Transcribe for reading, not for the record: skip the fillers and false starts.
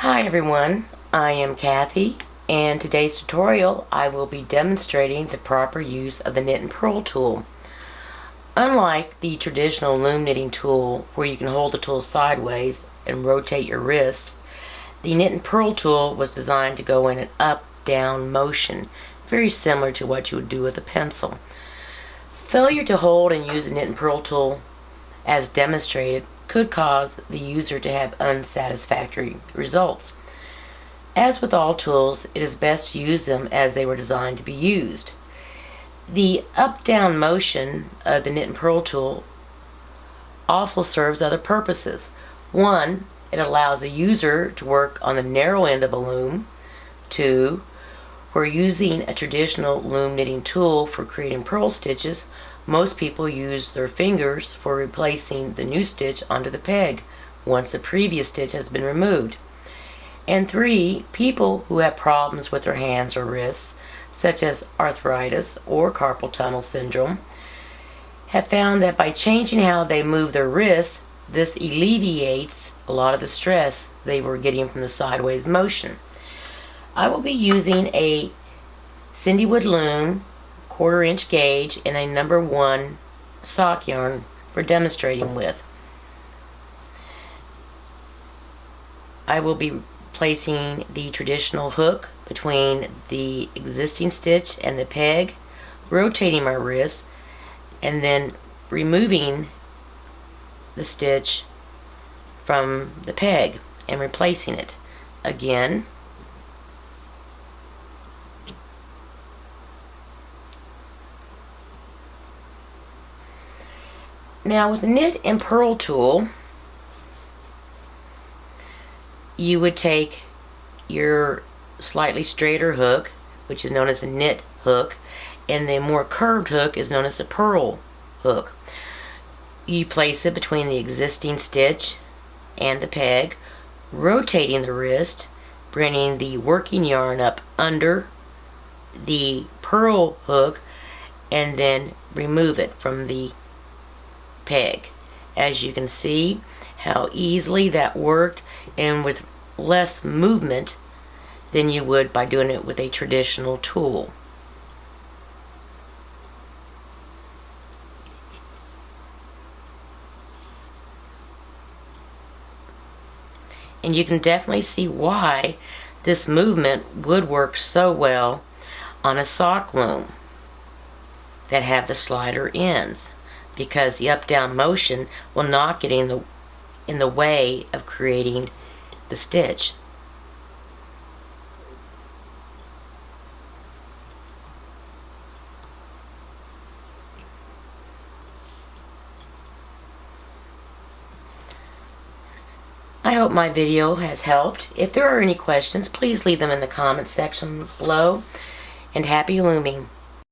Hi everyone, I am Kathy, and today's tutorial I will be demonstrating the proper use of the Knit and Purl tool. Unlike the traditional loom knitting tool where you can hold the tool sideways and rotate your wrists, the Knit and Purl tool was designed to go in an up-down motion, very similar to what you would do with a pencil. Failure to hold and use the Knit and Purl tool as demonstrated could cause the user to have unsatisfactory results. As with all tools, it is best to use them as they were designed to be used. The up-down motion of the Knit and Purl tool also serves other purposes. One, it allows a user to work on the narrow end of a loom. Two, where using a traditional loom knitting tool for creating purl stitches, most people use their fingers for replacing the new stitch onto the peg once the previous stitch has been removed. And three, people who have problems with their hands or wrists, such as arthritis or carpal tunnel syndrome, have found that by changing how they move their wrists, this alleviates a lot of the stress they were getting from the sideways motion. I will be using a Cindywood loom, 1/4 inch gauge, and a number 1 sock yarn for demonstrating with. I will be placing the traditional hook between the existing stitch and the peg, rotating my wrist, and then removing the stitch from the peg and replacing it. Again, now with the Knit and Purl tool, you would take your slightly straighter hook, which is known as a knit hook, and the more curved hook is known as a purl hook. You place it between the existing stitch and the peg, rotating the wrist, bringing the working yarn up under the purl hook, and then remove it from the peg. As you can see how easily that worked, and with less movement than you would by doing it with a traditional tool. And you can definitely see why this movement would work so well on a sock loom that have the slider ends, because the up-down motion will not get in the way of creating the stitch. I hope my video has helped. If there are any questions, please leave them in the comments section below, and happy looming.